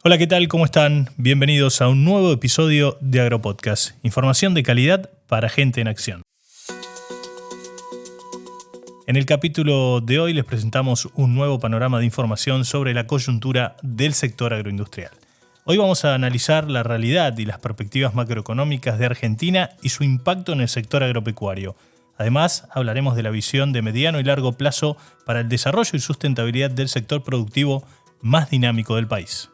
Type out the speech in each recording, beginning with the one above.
Hola, ¿qué tal? ¿Cómo están? Bienvenidos a un nuevo episodio de Agropodcast. Información de calidad para gente en acción. En el capítulo de hoy les presentamos un nuevo panorama de información sobre la coyuntura del sector agroindustrial. Hoy vamos a analizar la realidad y las perspectivas macroeconómicas de Argentina y su impacto en el sector agropecuario. Además, hablaremos de la visión de mediano y largo plazo para el desarrollo y sustentabilidad del sector productivo más dinámico del país.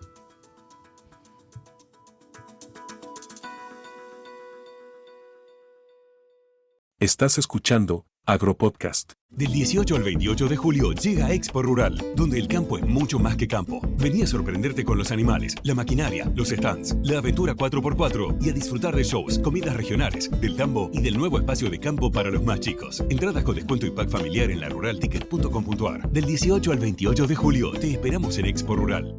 Estás escuchando Agropodcast. Del 18 al 28 de julio llega Expo Rural, donde el campo es mucho más que campo. Vení a sorprenderte con los animales, la maquinaria, los stands, la aventura 4x4 y a disfrutar de shows, comidas regionales, del tambo y del nuevo espacio de campo para los más chicos. Entradas con descuento y pack familiar en laruralticket.com.ar. Del 18 al 28 de julio te esperamos en Expo Rural.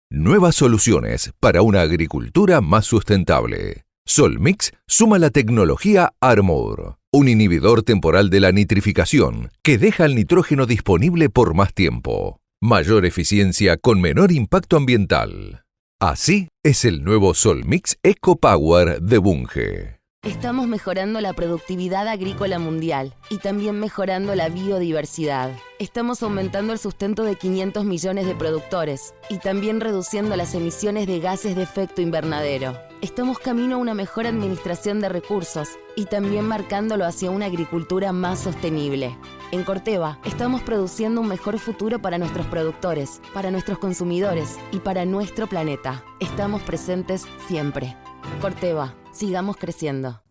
Nuevas soluciones para una agricultura más sustentable. Solmix suma la tecnología Armour, un inhibidor temporal de la nitrificación que deja el nitrógeno disponible por más tiempo. Mayor eficiencia con menor impacto ambiental. Así es el nuevo Solmix EcoPower de Bunge. Estamos mejorando la productividad agrícola mundial y también mejorando la biodiversidad. Estamos aumentando el sustento de 500 millones de productores y también reduciendo las emisiones de gases de efecto invernadero. Estamos camino a una mejor administración de recursos y también marcándolo hacia una agricultura más sostenible. En Corteva, estamos produciendo un mejor futuro para nuestros productores, para nuestros consumidores y para nuestro planeta. Estamos presentes siempre. Corteva, sigamos creciendo.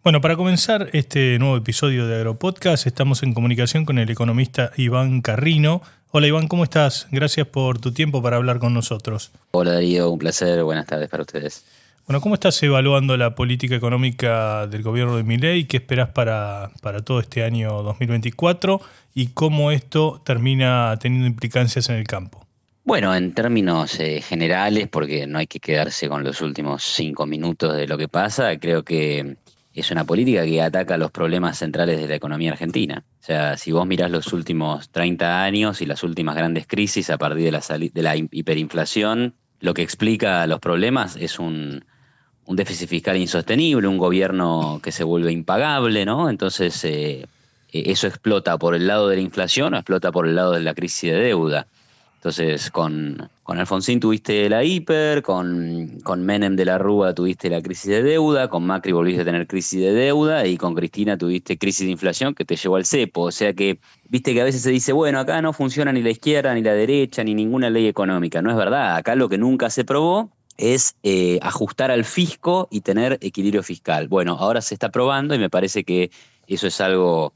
Bueno, para comenzar este nuevo episodio de Agropodcast, estamos en comunicación con el economista Iván Carrino. Hola Iván, ¿cómo estás? Gracias por tu tiempo para hablar con nosotros. Hola Darío, un placer, buenas tardes para ustedes. Bueno, ¿cómo estás evaluando la política económica del gobierno de Milei? ¿Qué esperás para todo este año 2024? ¿Y cómo esto termina teniendo implicancias en el campo? Bueno, en términos generales, porque no hay que quedarse con los últimos 5 minutos de lo que pasa, creo que es una política que ataca los problemas centrales de la economía argentina. O sea, si vos mirás los últimos 30 años y las últimas grandes crisis a partir de la hiperinflación, lo que explica los problemas es un déficit fiscal insostenible, un gobierno que se vuelve impagable, ¿no? Entonces, eso explota por el lado de la inflación o explota por el lado de la crisis de deuda. Entonces, con Alfonsín tuviste la hiper, con Menem de la Rúa tuviste la crisis de deuda, con Macri volviste a tener crisis de deuda y con Cristina tuviste crisis de inflación que te llevó al cepo. O sea que, viste que a veces se dice, bueno, acá no funciona ni la izquierda, ni la derecha, ni ninguna ley económica. No es verdad. Acá lo que nunca se probó es ajustar al fisco y tener equilibrio fiscal. Bueno, ahora se está probando y me parece que eso es algo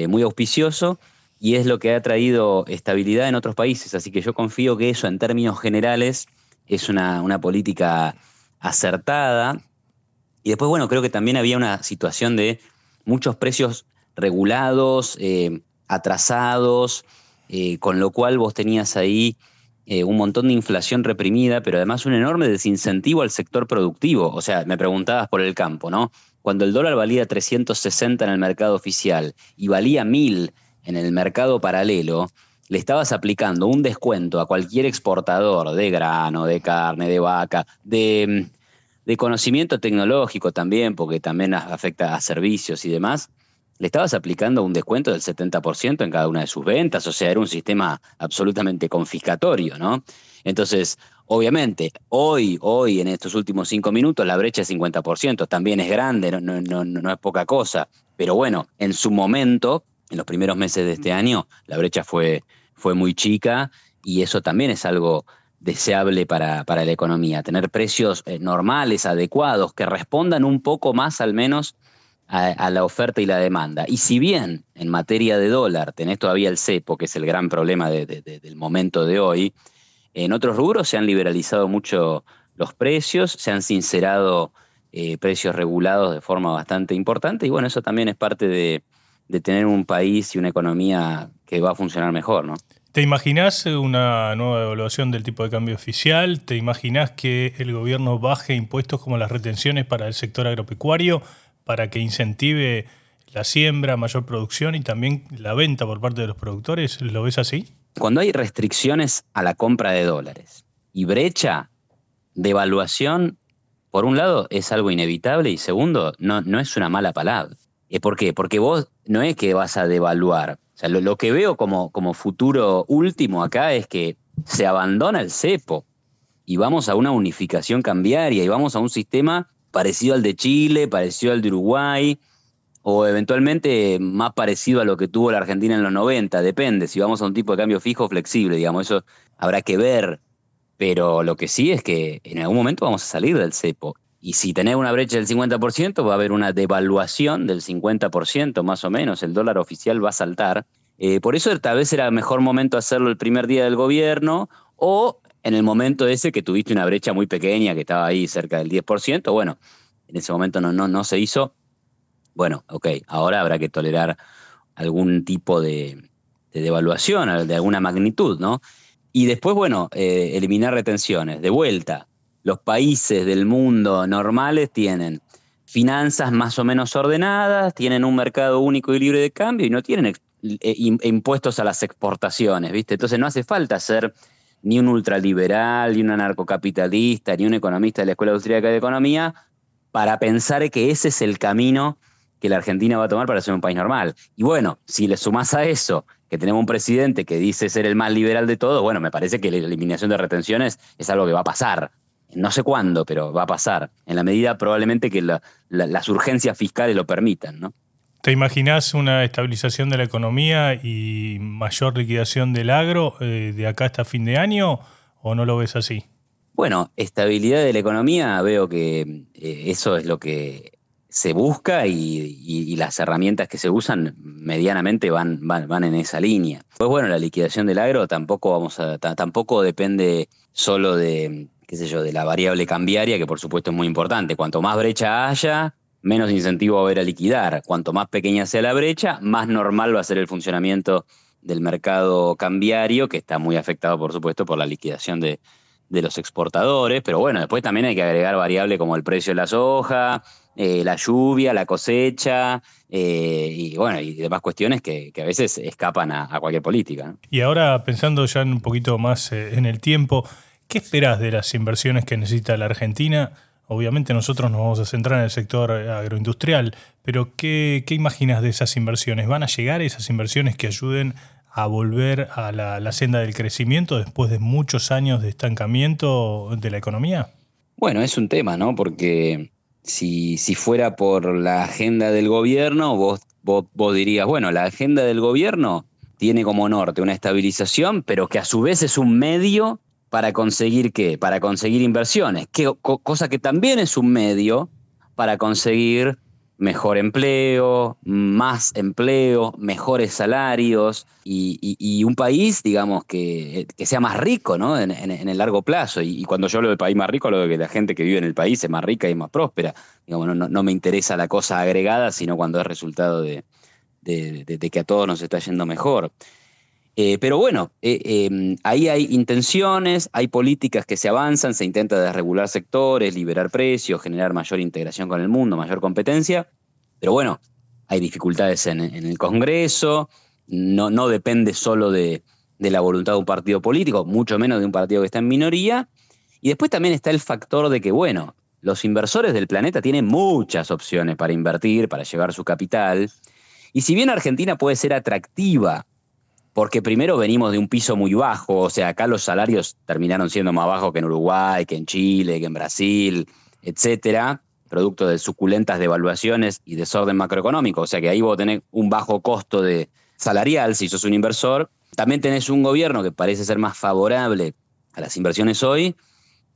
muy auspicioso. Y es lo que ha traído estabilidad en otros países. Así que yo confío que eso, en términos generales, es una política acertada. Y después, bueno, creo que también había una situación de muchos precios regulados, atrasados, con lo cual vos tenías ahí un montón de inflación reprimida, pero además un enorme desincentivo al sector productivo. O sea, me preguntabas por el campo, ¿no? Cuando el dólar valía 360 en el mercado oficial y valía 1.000 en el mercado paralelo, le estabas aplicando un descuento a cualquier exportador de grano, de carne, de vaca, de conocimiento tecnológico también, porque también afecta a servicios y demás, le estabas aplicando un descuento del 70% en cada una de sus ventas. O sea, era un sistema absolutamente confiscatorio, ¿no? Entonces, obviamente, hoy en estos últimos 5 minutos, la brecha es 50%, también es grande, no es poca cosa, pero bueno, en su momento, en los primeros meses de este año, la brecha fue muy chica y eso también es algo deseable para la economía, tener precios normales, adecuados, que respondan un poco más al menos a la oferta y la demanda. Y si bien en materia de dólar tenés todavía el cepo, que es el gran problema del momento de hoy, en otros rubros se han liberalizado mucho los precios, se han sincerado precios regulados de forma bastante importante y bueno, eso también es parte de tener un país y una economía que va a funcionar mejor, ¿no? ¿Te imaginás una nueva devaluación del tipo de cambio oficial? ¿Te imaginás que el gobierno baje impuestos como las retenciones para el sector agropecuario para que incentive la siembra, mayor producción y también la venta por parte de los productores? ¿Lo ves así? Cuando hay restricciones a la compra de dólares y brecha, devaluación, por un lado, es algo inevitable y segundo, no es una mala palabra. ¿Por qué? Porque vos no es que vas a devaluar. O sea, lo que veo como futuro último acá es que se abandona el cepo y vamos a una unificación cambiaria y vamos a un sistema parecido al de Chile, parecido al de Uruguay, o eventualmente más parecido a lo que tuvo la Argentina en los 90, depende, si vamos a un tipo de cambio fijo o flexible, digamos, eso habrá que ver, pero lo que sí es que en algún momento vamos a salir del cepo, y si tenés una brecha del 50%, va a haber una devaluación del 50% más o menos, el dólar oficial va a saltar. Por eso tal vez era mejor momento hacerlo el primer día del gobierno, o en el momento ese que tuviste una brecha muy pequeña, que estaba ahí cerca del 10%, bueno, en ese momento no se hizo. Bueno, ok, ahora habrá que tolerar algún tipo de devaluación, de alguna magnitud, ¿no? Y después, bueno, eliminar retenciones. De vuelta, los países del mundo normales tienen finanzas más o menos ordenadas, tienen un mercado único y libre de cambio y no tienen impuestos a las exportaciones, ¿viste? Entonces no hace falta ser ni un ultraliberal, ni un anarcocapitalista, ni un economista de la Escuela Austríaca de Economía para pensar que ese es el camino que la Argentina va a tomar para ser un país normal. Y bueno, si le sumás a eso que tenemos un presidente que dice ser el más liberal de todos, bueno, me parece que la eliminación de retenciones es algo que va a pasar. No sé cuándo, pero va a pasar. En la medida probablemente que las urgencias fiscales lo permitan, ¿no? ¿Te imaginás una estabilización de la economía y mayor liquidación del agro de acá hasta fin de año o no lo ves así? Bueno, estabilidad de la economía, veo que eso es lo que se busca y las herramientas que se usan medianamente van en esa línea. Pues bueno, la liquidación del agro tampoco depende solo de, qué sé yo, de la variable cambiaria, que por supuesto es muy importante. Cuanto más brecha haya, menos incentivo va a haber a liquidar. Cuanto más pequeña sea la brecha, más normal va a ser el funcionamiento del mercado cambiario, que está muy afectado, por supuesto, por la liquidación de los exportadores, pero bueno, después también hay que agregar variables como el precio de la soja, la lluvia, la cosecha, y bueno, y demás cuestiones que a veces escapan a cualquier política, ¿no? Y ahora pensando ya un poquito más en el tiempo, ¿qué esperás de las inversiones que necesita la Argentina? Obviamente nosotros nos vamos a centrar en el sector agroindustrial, pero ¿qué imaginas de esas inversiones? ¿Van a llegar esas inversiones que ayuden a volver a la senda del crecimiento después de muchos años de estancamiento de la economía? Bueno, es un tema, ¿no? Porque si fuera por la agenda del gobierno, vos dirías, bueno, la agenda del gobierno tiene como norte una estabilización, pero que a su vez es un medio para conseguir ¿qué? Para conseguir inversiones, cosa que también es un medio para conseguir mejor empleo, más empleo, mejores salarios y un país, digamos, que sea más rico, ¿no? En el largo plazo. Y cuando yo hablo del país más rico, hablo de que la gente que vive en el país es más rica y más próspera. Digamos, no me interesa la cosa agregada, sino cuando es resultado de que a todos nos está yendo mejor. Pero bueno, ahí hay intenciones, hay políticas que se avanzan, se intenta desregular sectores, liberar precios, generar mayor integración con el mundo, mayor competencia, pero bueno, hay dificultades en el Congreso, no depende solo de la voluntad de un partido político, mucho menos de un partido que está en minoría, y después también está el factor de que, bueno, los inversores del planeta tienen muchas opciones para invertir, para llevar su capital, y si bien Argentina puede ser atractiva, porque primero venimos de un piso muy bajo, o sea, acá los salarios terminaron siendo más bajos que en Uruguay, que en Chile, que en Brasil, etcétera, producto de suculentas devaluaciones y desorden macroeconómico, o sea que ahí vos tenés un bajo costo salarial si sos un inversor. También tenés un gobierno que parece ser más favorable a las inversiones hoy,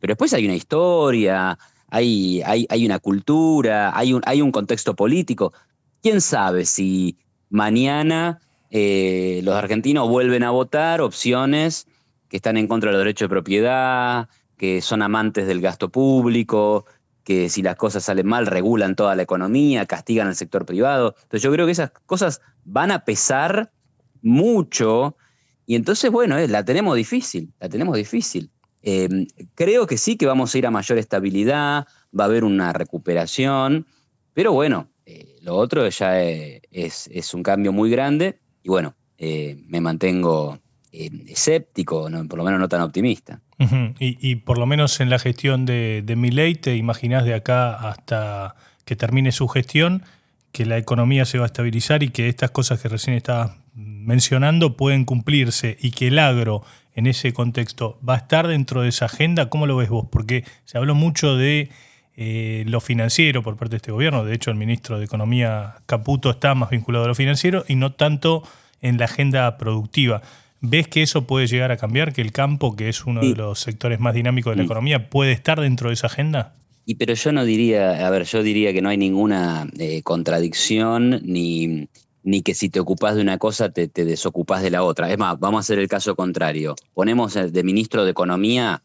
pero después hay una historia, hay una cultura, hay un contexto político. ¿Quién sabe si mañana los argentinos vuelven a votar opciones que están en contra de los derechos de propiedad, que son amantes del gasto público, que si las cosas salen mal regulan toda la economía, castigan al sector privado? Entonces yo creo que esas cosas van a pesar mucho y entonces, bueno, la tenemos difícil. Creo que sí que vamos a ir a mayor estabilidad, va a haber una recuperación, pero bueno, lo otro ya es un cambio muy grande. Y bueno, me mantengo escéptico, por lo menos no tan optimista. Ujú. Y por lo menos en la gestión de Milei, ¿te imaginás de acá hasta que termine su gestión que la economía se va a estabilizar y que estas cosas que recién estabas mencionando pueden cumplirse y que el agro en ese contexto va a estar dentro de esa agenda? ¿Cómo lo ves vos? Porque se habló mucho de lo financiero por parte de este gobierno. De hecho, el ministro de Economía, Caputo, está más vinculado a lo financiero y no tanto en la agenda productiva. ¿Ves que eso puede llegar a cambiar? ¿Que el campo, que es uno de Sí. los sectores más dinámicos de la economía, puede estar dentro de esa agenda? Pero yo no diría, a ver, yo diría que no hay ninguna contradicción ni que si te ocupás de una cosa te desocupás de la otra. Es más, vamos a hacer el caso contrario. Ponemos de ministro de Economía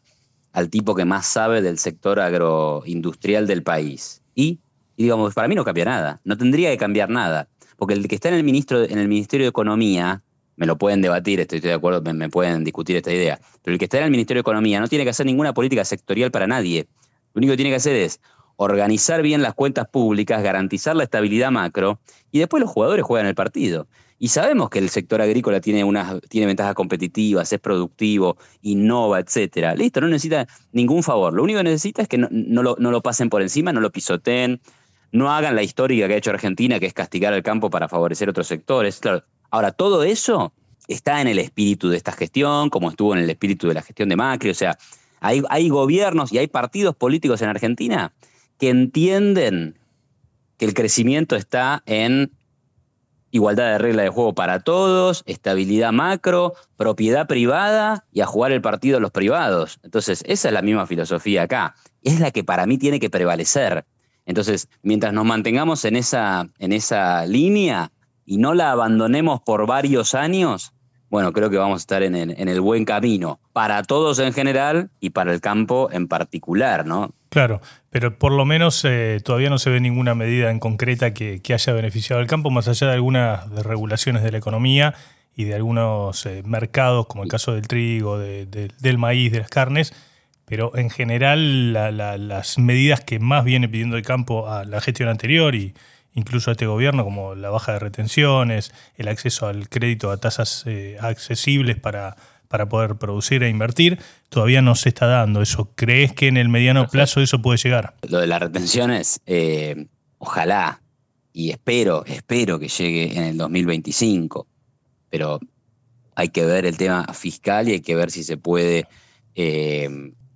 al tipo que más sabe del sector agroindustrial del país. Y digamos, para mí no cambia nada, no tendría que cambiar nada, porque el que está en el Ministerio de Economía, me lo pueden debatir, estoy de acuerdo, me pueden discutir esta idea, pero el que está en el Ministerio de Economía no tiene que hacer ninguna política sectorial para nadie. Lo único que tiene que hacer es organizar bien las cuentas públicas, garantizar la estabilidad macro, y después los jugadores juegan el partido. Y sabemos que el sector agrícola tiene ventajas competitivas, es productivo, innova, etcétera. Listo, no necesita ningún favor. Lo único que necesita es que no lo pasen por encima, no lo pisoteen, no hagan la histórica que ha hecho Argentina, que es castigar al campo para favorecer otros sectores. Claro, ahora, todo eso está en el espíritu de esta gestión, como estuvo en el espíritu de la gestión de Macri. O sea, hay gobiernos y hay partidos políticos en Argentina que entienden que el crecimiento está en igualdad de regla de juego para todos, estabilidad macro, propiedad privada y a jugar el partido a los privados. Entonces, esa es la misma filosofía acá. Es la que para mí tiene que prevalecer. Entonces, mientras nos mantengamos en esa línea y no la abandonemos por varios años, bueno, creo que vamos a estar en el buen camino, para todos en general y para el campo en particular, ¿no? Claro, pero por lo menos todavía no se ve ninguna medida en concreta que haya beneficiado al campo, más allá de algunas de regulaciones de la economía y de algunos mercados, como el caso del trigo, del maíz, de las carnes, pero en general las medidas que más viene pidiendo el campo a la gestión anterior y incluso a este gobierno, como la baja de retenciones, el acceso al crédito a tasas accesibles para poder producir e invertir, todavía no se está dando eso. ¿Crees que en el mediano plazo eso puede llegar? Lo de las retenciones, ojalá y espero que llegue en el 2025, pero hay que ver el tema fiscal y hay que ver si se puede,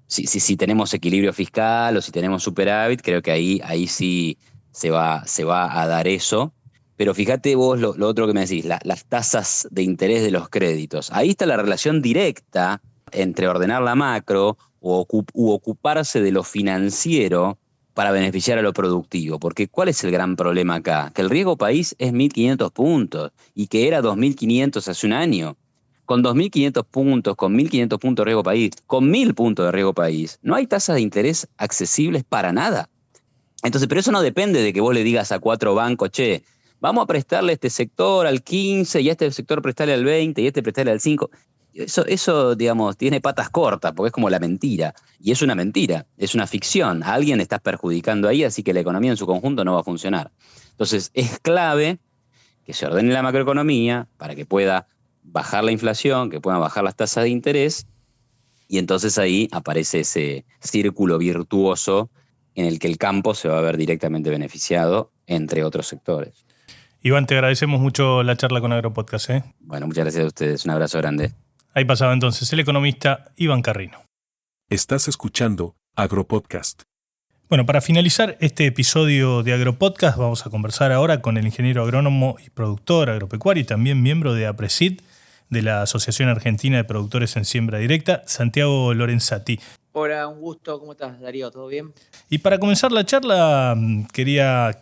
si tenemos equilibrio fiscal o si tenemos superávit. Creo que ahí sí se va a dar eso. Pero fíjate vos lo otro que me decís, las tasas de interés de los créditos. Ahí está la relación directa entre ordenar la macro u ocuparse de lo financiero para beneficiar a lo productivo. Porque ¿cuál es el gran problema acá? Que el riesgo país es 1.500 puntos y que era 2.500 hace un año. Con 2.500 puntos, con 1.500 puntos de riesgo país, con 1.000 puntos de riesgo país, no hay tasas de interés accesibles para nada. Entonces, pero eso no depende de que vos le digas a 4 bancos, che, vamos a prestarle a este sector al 15 y a este sector prestarle al 20 y a este prestarle al 5. Eso, digamos, tiene patas cortas, porque es como la mentira. Y es una mentira, es una ficción. A alguien estás perjudicando ahí, así que la economía en su conjunto no va a funcionar. Entonces, es clave que se ordene la macroeconomía para que pueda bajar la inflación, que puedan bajar las tasas de interés, y entonces ahí aparece ese círculo virtuoso en el que el campo se va a ver directamente beneficiado, entre otros sectores. Iván, te agradecemos mucho la charla con Agropodcast. Bueno, muchas gracias a ustedes. Un abrazo grande. Ahí pasaba entonces el economista Iván Carrino. Estás escuchando Agropodcast. Bueno, para finalizar este episodio de Agropodcast vamos a conversar ahora con el ingeniero agrónomo y productor agropecuario y también miembro de APRESID, de la Asociación Argentina de Productores en Siembra Directa, Santiago Lorenzati. Hola, un gusto. ¿Cómo estás, Darío? ¿Todo bien? Y para comenzar la charla, quería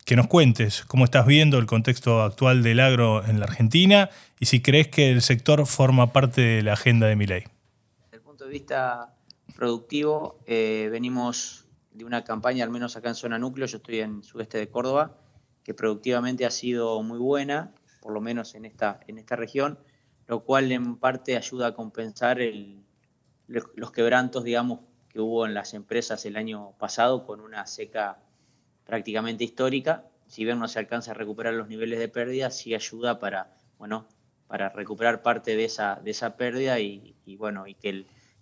que nos cuentes cómo estás viendo el contexto actual del agro en la Argentina y si crees que el sector forma parte de la agenda de Milei. Desde el punto de vista productivo, venimos de una campaña, al menos acá en zona núcleo, yo estoy en sudeste de Córdoba, que productivamente ha sido muy buena, por lo menos en esta región, lo cual en parte ayuda a compensar los quebrantos, digamos, que hubo en las empresas el año pasado con una seca prácticamente histórica. Si bien no se alcanza a recuperar los niveles de pérdida, sí ayuda para recuperar parte de esa pérdida y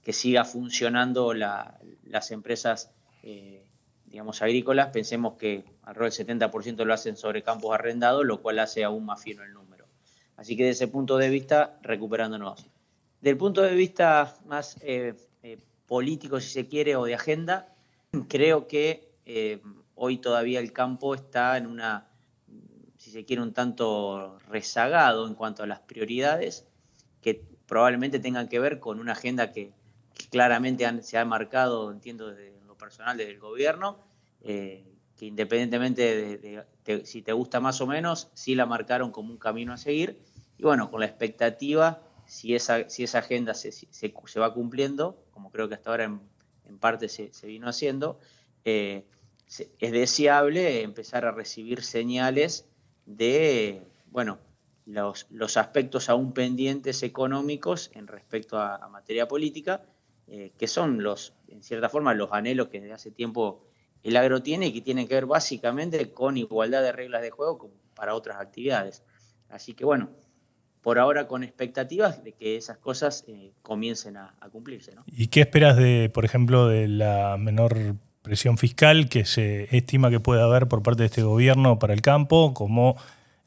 que que siga funcionando las empresas digamos, agrícolas. Pensemos que alrededor del 70% lo hacen sobre campos arrendados, lo cual hace aún más fino el número. Así que desde ese punto de vista, recuperándonos. Del punto de vista más político, si se quiere, o de agenda, creo que hoy todavía el campo está en una, si se quiere, un tanto rezagado en cuanto a las prioridades, que probablemente tengan que ver con una agenda que claramente se ha marcado, entiendo, desde lo personal, desde el gobierno, que independientemente de si te gusta más o menos, sí la marcaron como un camino a seguir. Y bueno, con la expectativa, si esa agenda se va cumpliendo, como creo que hasta ahora en parte se vino haciendo, es deseable empezar a recibir señales de, bueno, los aspectos aún pendientes económicos en respecto a materia política, que son en cierta forma, los anhelos que desde hace tiempo el agro tiene y que tienen que ver básicamente con igualdad de reglas de juego como para otras actividades. Así que bueno, por ahora con expectativas de que esas cosas comiencen a cumplirse, ¿no? ¿Y qué esperas por ejemplo, de la menor presión fiscal que se estima que puede haber por parte de este gobierno para el campo, como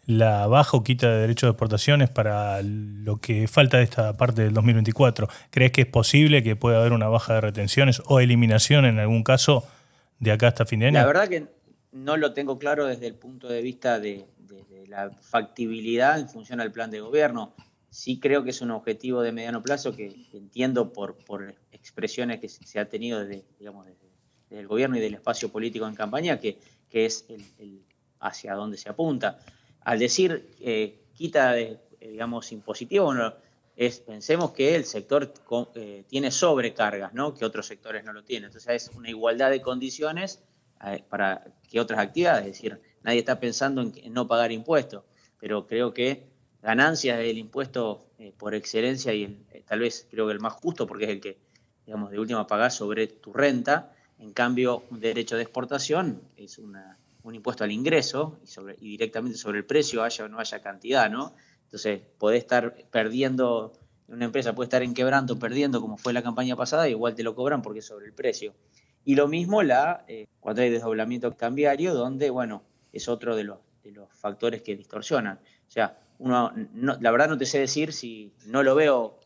la baja o quita de derechos de exportaciones para lo que falta de esta parte del 2024? ¿Crees que es posible que pueda haber una baja de retenciones o eliminación en algún caso de acá hasta fin de año? La verdad que no lo tengo claro desde el punto de vista de la factibilidad en función al plan de gobierno. Sí creo que es un objetivo de mediano plazo que entiendo por expresiones que se ha tenido desde el gobierno y del espacio político en campaña, que es hacia dónde se apunta. Al decir quita digamos, impositivo, pensemos que el sector tiene sobrecargas, ¿no? Que otros sectores no lo tienen. Entonces es una igualdad de condiciones para que otras actividades. Es decir, nadie está pensando en no pagar impuestos, pero creo que ganancias del impuesto por excelencia y tal vez creo que el más justo, porque es el que, digamos, de última pagás sobre tu renta. En cambio, un derecho de exportación es un impuesto al ingreso y directamente sobre el precio, haya o no haya cantidad, ¿no? Entonces, podés estar perdiendo, una empresa puede estar en quebranto, perdiendo, como fue la campaña pasada, y igual te lo cobran porque es sobre el precio. Y lo mismo cuando hay desdoblamiento cambiario, donde, bueno, es otro de los factores que distorsionan. O sea, la verdad no te sé decir, si no lo veo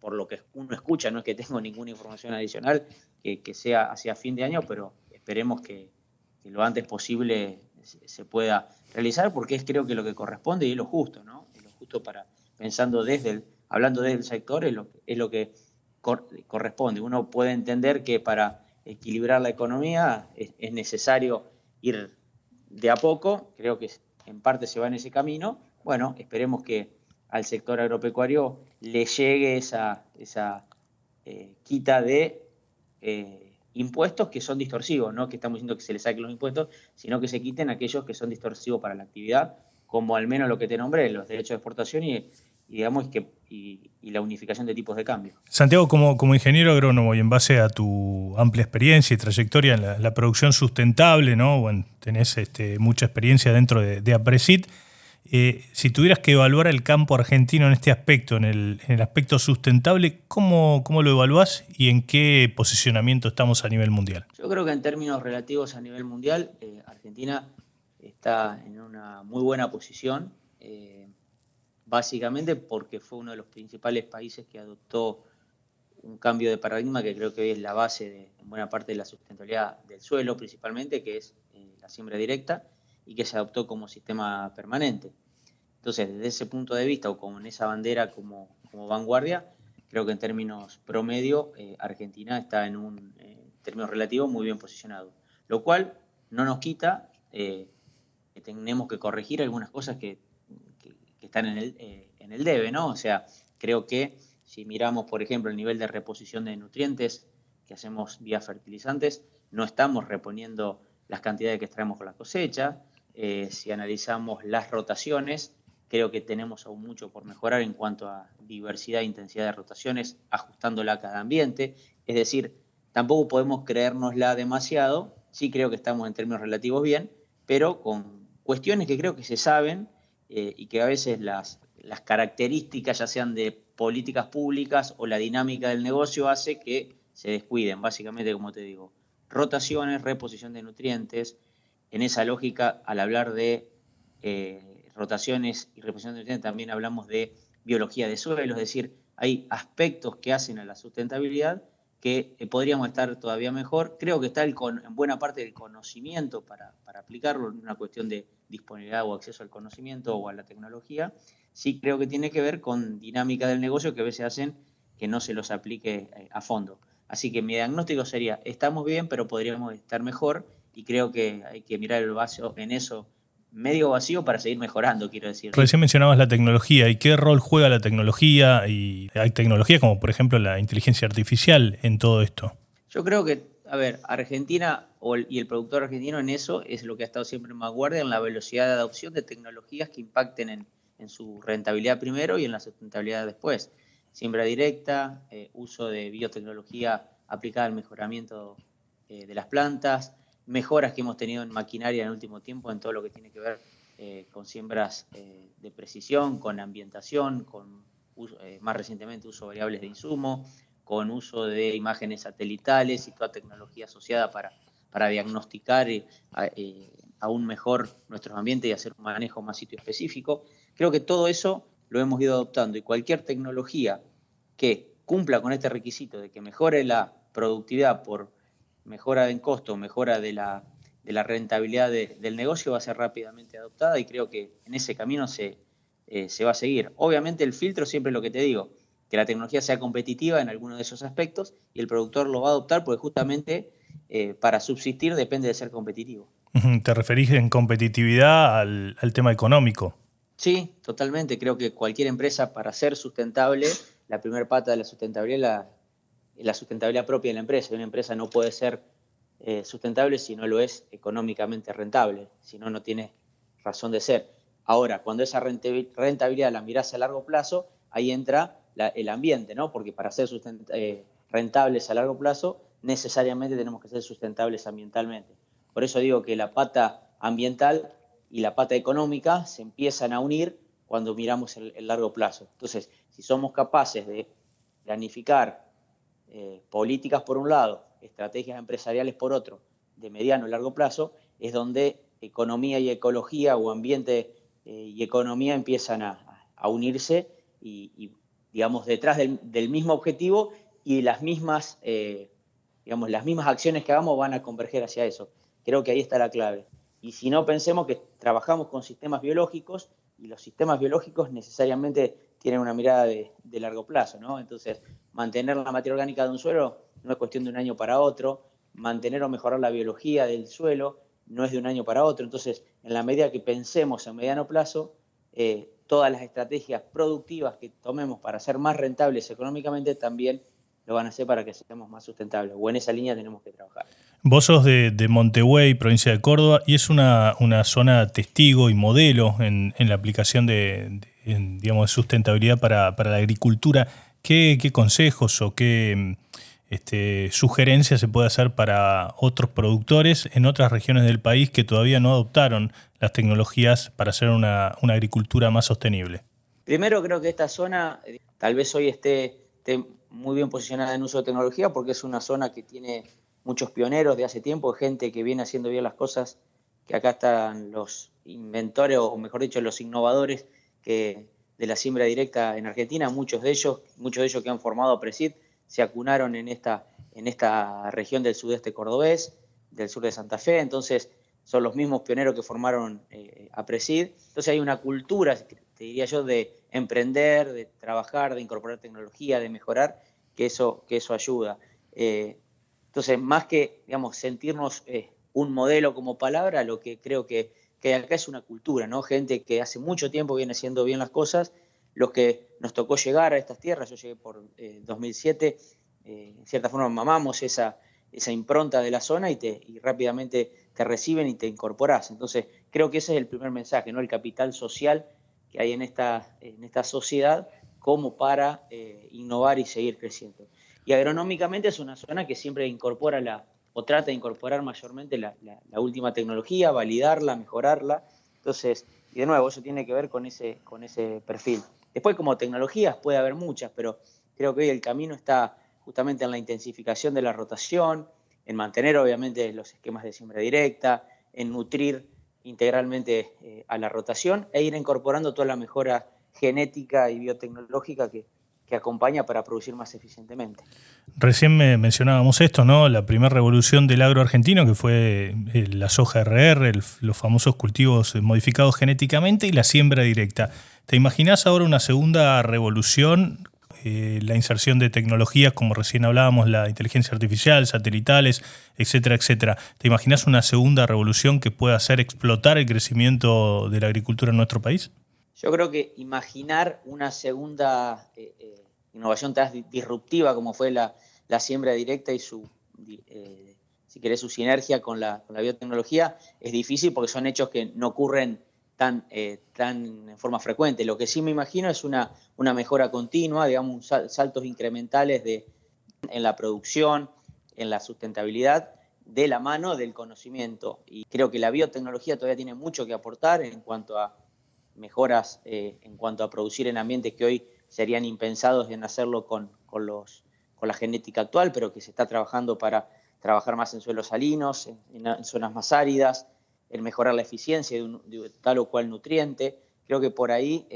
por lo que uno escucha, no es que tengo ninguna información adicional, que sea hacia fin de año, pero esperemos que lo antes posible se pueda realizar, porque es creo que lo que corresponde y es lo justo, ¿no? Es lo justo hablando desde el sector, es lo que corresponde. Uno puede entender que para equilibrar la economía es necesario ir de a poco, creo que en parte se va en ese camino. Bueno, esperemos que al sector agropecuario le llegue esa quita de impuestos que son distorsivos, no que estamos diciendo que se le saquen los impuestos, sino que se quiten aquellos que son distorsivos para la actividad, como al menos lo que te nombré, los derechos de exportación y la unificación de tipos de cambio. Santiago, como ingeniero agrónomo y en base a tu amplia experiencia y trayectoria en la producción sustentable, ¿no? Bueno, tenés mucha experiencia dentro de APRESIT. Si tuvieras que evaluar el campo argentino en este aspecto, en el aspecto sustentable, ¿cómo lo evaluás y en qué posicionamiento estamos a nivel mundial? Yo creo que en términos relativos a nivel mundial, Argentina está en una muy buena posición, básicamente porque fue uno de los principales países que adoptó un cambio de paradigma que creo que hoy es la base en buena parte de la sustentabilidad del suelo principalmente, que es la siembra directa, y que se adoptó como sistema permanente. Entonces, desde ese punto de vista, o con esa bandera como vanguardia, creo que en términos promedio, Argentina está en términos relativos muy bien posicionado. Lo cual no nos quita que tenemos que corregir algunas cosas que están en el debe, ¿no? O sea, creo que si miramos, por ejemplo, el nivel de reposición de nutrientes que hacemos vía fertilizantes, no estamos reponiendo las cantidades que extraemos con la cosecha. Si analizamos las rotaciones, creo que tenemos aún mucho por mejorar en cuanto a diversidad e intensidad de rotaciones, ajustándola a cada ambiente. Es decir, tampoco podemos creérnosla demasiado. Sí creo que estamos en términos relativos bien, pero con cuestiones que creo que se saben y que a veces las las características, ya sean de políticas públicas o la dinámica del negocio, hace que se descuiden, básicamente, como te digo, rotaciones, reposición de nutrientes. En esa lógica, al hablar de rotaciones y reposición de nutrientes, también hablamos de biología de suelo, es decir, hay aspectos que hacen a la sustentabilidad que podríamos estar todavía mejor. Creo que está en buena parte del conocimiento para aplicarlo, en una cuestión de disponibilidad o acceso al conocimiento o a la tecnología. Sí creo que tiene que ver con dinámica del negocio que a veces hacen que no se los aplique a fondo. Así que mi diagnóstico sería, estamos bien, pero podríamos estar mejor, y creo que hay que mirar el vaso en eso medio vacío para seguir mejorando, quiero decir. Recién mencionabas la tecnología y qué rol juega la tecnología, y hay tecnología como por ejemplo la inteligencia artificial en todo esto. Yo creo que, a ver, Argentina y el productor argentino en eso es lo que ha estado siempre en vanguardia, en la velocidad de adopción de tecnologías que impacten en su rentabilidad primero y en la sustentabilidad después. Siembra directa, uso de biotecnología aplicada al mejoramiento de las plantas, mejoras que hemos tenido en maquinaria en el último tiempo en todo lo que tiene que ver con siembras de precisión, con ambientación, con más recientemente uso de variables de insumo, con uso de imágenes satelitales y toda tecnología asociada para diagnosticar aún mejor nuestros ambientes y hacer un manejo más sitio específico. Creo que todo eso lo hemos ido adoptando, y cualquier tecnología que cumpla con este requisito de que mejore la productividad por mejora en costo, mejora de la rentabilidad del negocio, va a ser rápidamente adoptada, y creo que en ese camino se va a seguir. Obviamente el filtro siempre es lo que te digo, que la tecnología sea competitiva en alguno de esos aspectos, y el productor lo va a adoptar porque justamente para subsistir depende de ser competitivo. ¿Te referís en competitividad al tema económico? Sí, totalmente. Creo que cualquier empresa, para ser sustentable, la primera pata de la sustentabilidad es la sustentabilidad propia de la empresa. Una empresa no puede ser sustentable si no lo es económicamente rentable, si no, no tiene razón de ser. Ahora, cuando esa rentabilidad la mirás a largo plazo, ahí entra el ambiente, ¿no? Porque para ser rentables a largo plazo, necesariamente tenemos que ser sustentables ambientalmente. Por eso digo que la pata ambiental y la pata económica se empiezan a unir cuando miramos el largo plazo. Entonces, si somos capaces de planificar políticas por un lado, estrategias empresariales por otro, de mediano y largo plazo, es donde economía y ecología, o ambiente y economía, empiezan a unirse y digamos, detrás del mismo objetivo, y las mismas acciones que hagamos van a converger hacia eso. Creo que ahí está la clave. Y si no, pensemos que trabajamos con sistemas biológicos, y los sistemas biológicos necesariamente tienen una mirada de largo plazo, ¿no? Entonces, mantener la materia orgánica de un suelo no es cuestión de un año para otro, mantener o mejorar la biología del suelo no es de un año para otro. Entonces, en la medida que pensemos a mediano plazo, todas las estrategias productivas que tomemos para ser más rentables económicamente también lo van a hacer para que seamos más sustentables, o en esa línea tenemos que trabajar. Vos sos de Montevideo, provincia de Córdoba, y es una zona testigo y modelo en la aplicación de sustentabilidad para la agricultura. ¿Qué consejos o qué sugerencias se puede hacer para otros productores en otras regiones del país que todavía no adoptaron las tecnologías para hacer una agricultura más sostenible? Primero, creo que esta zona tal vez hoy esté muy bien posicionada en uso de tecnología, porque es una zona que tiene muchos pioneros de hace tiempo, gente que viene haciendo bien las cosas, que acá están los inventores, o mejor dicho, los innovadores de la siembra directa en Argentina. Muchos de ellos que han formado APRESID se acunaron en esta región del sudeste cordobés, del sur de Santa Fe. Entonces son los mismos pioneros que formaron APRESID. Entonces hay una cultura, te diría yo, de emprender, de trabajar, de incorporar tecnología, de mejorar, que eso ayuda. Entonces, más que, digamos, sentirnos un modelo como palabra, lo que creo que acá es una cultura, ¿no? Gente que hace mucho tiempo viene haciendo bien las cosas. Los que nos tocó llegar a estas tierras, yo llegué por 2007, en cierta forma mamamos esa impronta de la zona, y rápidamente te reciben y te incorporás. Entonces, creo que ese es el primer mensaje, ¿no? El capital social que hay en esta sociedad como para innovar y seguir creciendo. Y agronómicamente es una zona que siempre incorpora o trata de incorporar mayormente la última tecnología, validarla, mejorarla. Entonces, Y de nuevo, eso tiene que ver con ese perfil. Después, como tecnologías, puede haber muchas, pero creo que hoy el camino está justamente en la intensificación de la rotación, en mantener obviamente los esquemas de siembra directa, en nutrir integralmente a la rotación e ir incorporando toda la mejora genética y biotecnológica que acompaña para producir más eficientemente. Recién mencionábamos esto, ¿no? La primera revolución del agro argentino, que fue la soja RR, los famosos cultivos modificados genéticamente y la siembra directa. ¿Te imaginás ahora una segunda revolución? La inserción de tecnologías, como recién hablábamos, la inteligencia artificial, satelitales, etcétera, etcétera. ¿Te imaginás una segunda revolución que pueda hacer explotar el crecimiento de la agricultura en nuestro país? Yo creo que imaginar una segunda innovación tan disruptiva como fue la siembra directa y su sinergia con la biotecnología es difícil porque son hechos que no ocurren tan en forma frecuente. Lo que sí me imagino es una mejora continua, digamos, saltos incrementales en la producción, en la sustentabilidad, de la mano del conocimiento. Y creo que la biotecnología todavía tiene mucho que aportar en cuanto a mejoras, en cuanto a producir en ambientes que hoy serían impensados en hacerlo con la genética actual, pero que se está trabajando para trabajar más en suelos salinos, en zonas más áridas, en mejorar la eficiencia de tal o cual nutriente. Creo que por ahí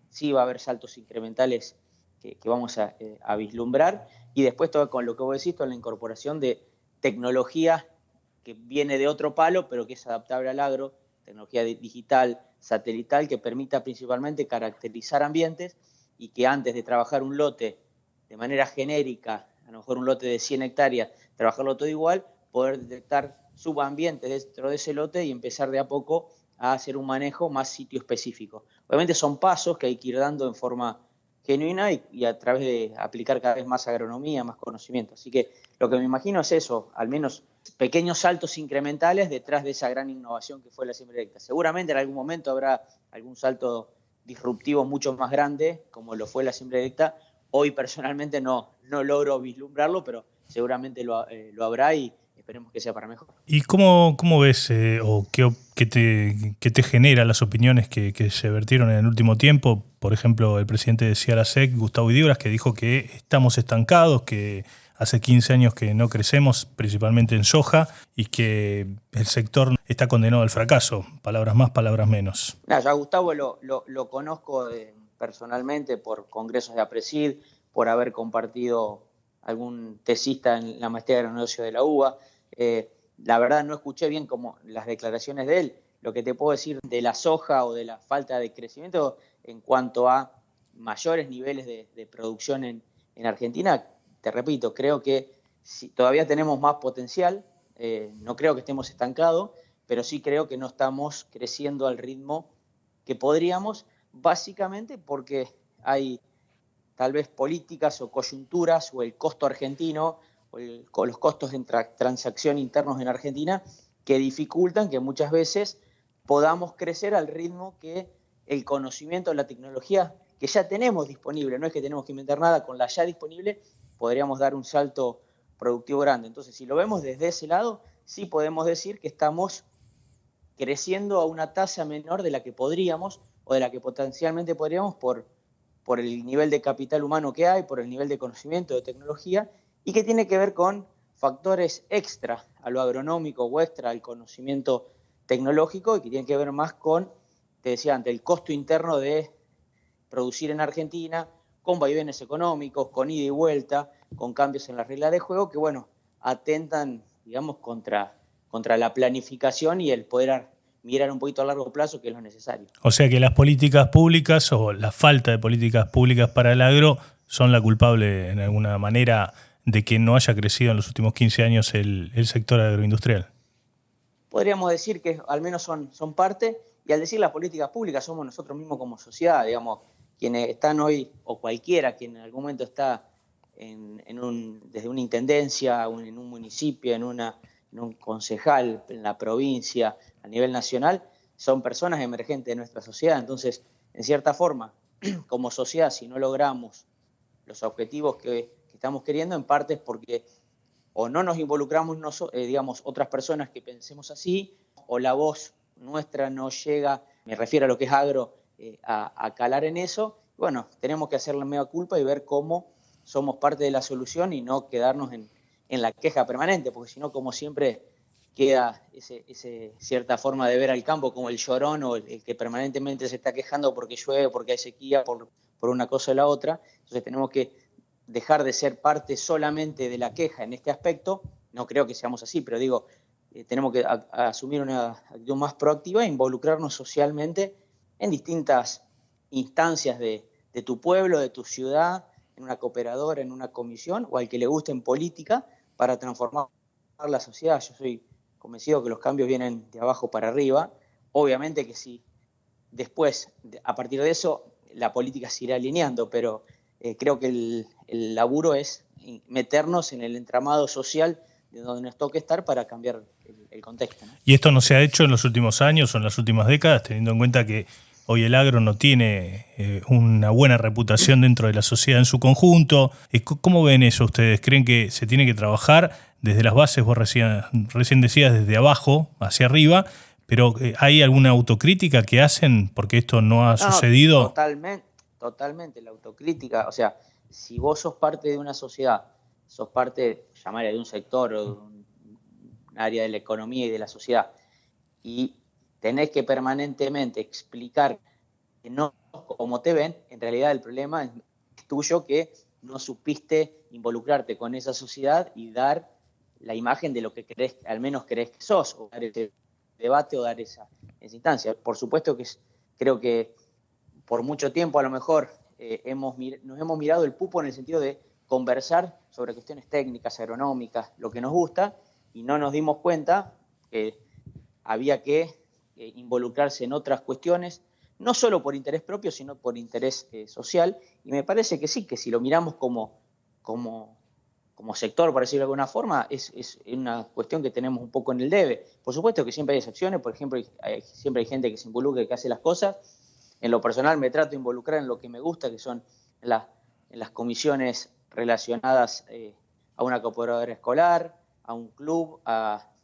sí va a haber saltos incrementales que vamos a vislumbrar. Y después todo con lo que vos decís, con la incorporación de tecnología que viene de otro palo, pero que es adaptable al agro, tecnología digital, satelital, que permita principalmente caracterizar ambientes y que antes de trabajar un lote de manera genérica, a lo mejor un lote de 100 hectáreas, trabajarlo todo igual, poder detectar subambientes dentro de ese lote y empezar de a poco a hacer un manejo más sitio específico. Obviamente son pasos que hay que ir dando en forma genuina y a través de aplicar cada vez más agronomía, más conocimiento. Así que lo que me imagino es eso, al menos pequeños saltos incrementales detrás de esa gran innovación que fue la siembra directa. Seguramente en algún momento habrá algún salto disruptivo mucho más grande, como lo fue la siembra directa. Hoy personalmente no logro vislumbrarlo, pero seguramente lo habrá y esperemos que sea para mejor. ¿Y cómo ves o qué te genera las opiniones que se vertieron en el último tiempo? Por ejemplo, el presidente de CIARASEC, Gustavo Idígoras, que dijo que estamos estancados, que hace 15 años que no crecemos, principalmente en soja, y que el sector está condenado al fracaso. Palabras más, palabras menos. Yo a Gustavo lo conozco personalmente por congresos de APRESID, por haber compartido algún tesista en la maestría de agronegocio de la UBA. La verdad no escuché bien como las declaraciones de él. Lo que te puedo decir de la soja o de la falta de crecimiento en cuanto a mayores niveles de producción en Argentina, te repito, creo que todavía tenemos más potencial, no creo que estemos estancados, pero sí creo que no estamos creciendo al ritmo que podríamos, básicamente porque hay tal vez políticas o coyunturas o el costo argentino o los costos de transacción internos en Argentina que dificultan que muchas veces podamos crecer al ritmo que el conocimiento, la tecnología que ya tenemos disponible, no es que tenemos que inventar nada, con la ya disponible podríamos dar un salto productivo grande. Entonces, si lo vemos desde ese lado, sí podemos decir que estamos creciendo a una tasa menor de la que podríamos o de la que potencialmente podríamos por el nivel de capital humano que hay, por el nivel de conocimiento, de tecnología, y que tiene que ver con factores extra a lo agronómico o extra al conocimiento tecnológico y que tiene que ver más con, te decía antes, el costo interno de producir en Argentina, con vaivenes económicos, con ida y vuelta, con cambios en las reglas de juego que, bueno, atentan, digamos, contra la planificación y el poder mirar un poquito a largo plazo, que es lo necesario. O sea que las políticas públicas o la falta de políticas públicas para el agro son la culpable en alguna manera de que no haya crecido en los últimos 15 años el sector agroindustrial. Podríamos decir que al menos son parte, y al decir las políticas públicas somos nosotros mismos como sociedad, digamos, quienes están hoy, o cualquiera quien en algún momento está desde una intendencia, en un municipio, en un concejal, en la provincia, a nivel nacional, son personas emergentes de nuestra sociedad. Entonces, en cierta forma, como sociedad, si no logramos los objetivos que estamos queriendo, en parte es porque o no nos involucramos, digamos, otras personas que pensemos así, o la voz nuestra no llega me refiero a lo que es agro, a calar en eso. Bueno, tenemos que hacer la mea culpa y ver cómo somos parte de la solución y no quedarnos en la queja permanente, porque si no, como siempre, queda ese cierta forma de ver al campo como el llorón o el que permanentemente se está quejando porque llueve, porque hay sequía, por una cosa o la otra. Entonces tenemos que dejar de ser parte solamente de la queja en este aspecto. No creo que seamos así, pero digo, tenemos que asumir una actitud más proactiva e involucrarnos socialmente en distintas instancias de tu pueblo, de tu ciudad, en una cooperadora, en una comisión o al que le guste en política para transformar la sociedad. Yo soy convencido que los cambios vienen de abajo para arriba. Obviamente que sí, después, a partir de eso, la política se irá alineando, pero creo que el laburo es meternos en el entramado social de donde nos toque estar para cambiar el contexto, ¿no? ¿Y esto no se ha hecho en los últimos años o en las últimas décadas, teniendo en cuenta que hoy el agro no tiene una buena reputación dentro de la sociedad en su conjunto? ¿Cómo ven eso ustedes? ¿Creen que se tiene que trabajar desde las bases? Vos recién decías desde abajo hacia arriba, pero ¿hay alguna autocrítica que hacen porque esto no ha sucedido? Totalmente la autocrítica. O sea, si vos sos parte de una sociedad, sos parte, llamarle, de un sector o de un área de la economía y de la sociedad, y tenés que permanentemente explicar que no como te ven, en realidad el problema es tuyo, que no supiste involucrarte con esa sociedad y dar la imagen de lo que al menos crees que sos, o dar ese debate o dar esa instancia. Por supuesto que creo que por mucho tiempo a lo mejor nos hemos mirado el pupo en el sentido de conversar sobre cuestiones técnicas, agronómicas, lo que nos gusta, y no nos dimos cuenta que había que involucrarse en otras cuestiones, no solo por interés propio, sino por interés social. Y me parece que sí, que si lo miramos como sector, por decirlo de alguna forma, es una cuestión que tenemos un poco en el debe. Por supuesto que siempre hay excepciones, por ejemplo, siempre hay gente que se involucra y que hace las cosas. En lo personal me trato de involucrar en lo que me gusta, que son en las comisiones relacionadas a una cooperadora escolar, a un club,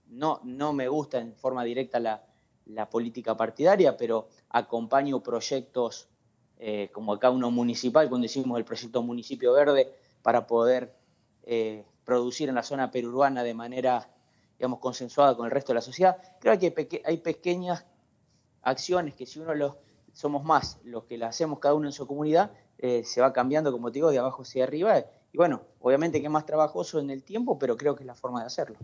no me gusta en forma directa la política partidaria, pero acompaño proyectos como acá uno municipal, cuando hicimos el proyecto Municipio Verde, para poder producir en la zona periurbana de manera, digamos, consensuada con el resto de la sociedad. Creo que hay pequeñas acciones que si somos más los que las hacemos cada uno en su comunidad, se va cambiando, como te digo, de abajo hacia arriba. Y bueno, obviamente que es más trabajoso en el tiempo, pero creo que es la forma de hacerlo.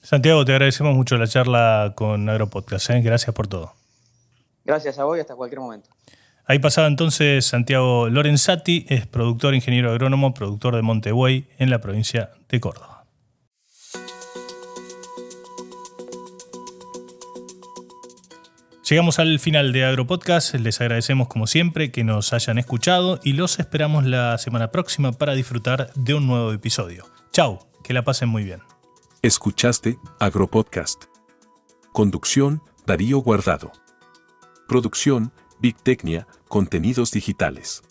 Santiago, te agradecemos mucho la charla con Agropodcast. Gracias por todo. Gracias a vos y hasta cualquier momento. Ahí pasaba entonces Santiago Lorenzati, es productor, ingeniero agrónomo, productor de Montebuey en la provincia de Córdoba. Llegamos al final de Agropodcast. Les agradecemos como siempre que nos hayan escuchado y los esperamos la semana próxima para disfrutar de un nuevo episodio. Chau, que la pasen muy bien. Escuchaste Agropodcast. Conducción, Darío Guardado. Producción, Big Tecnia, Contenidos Digitales.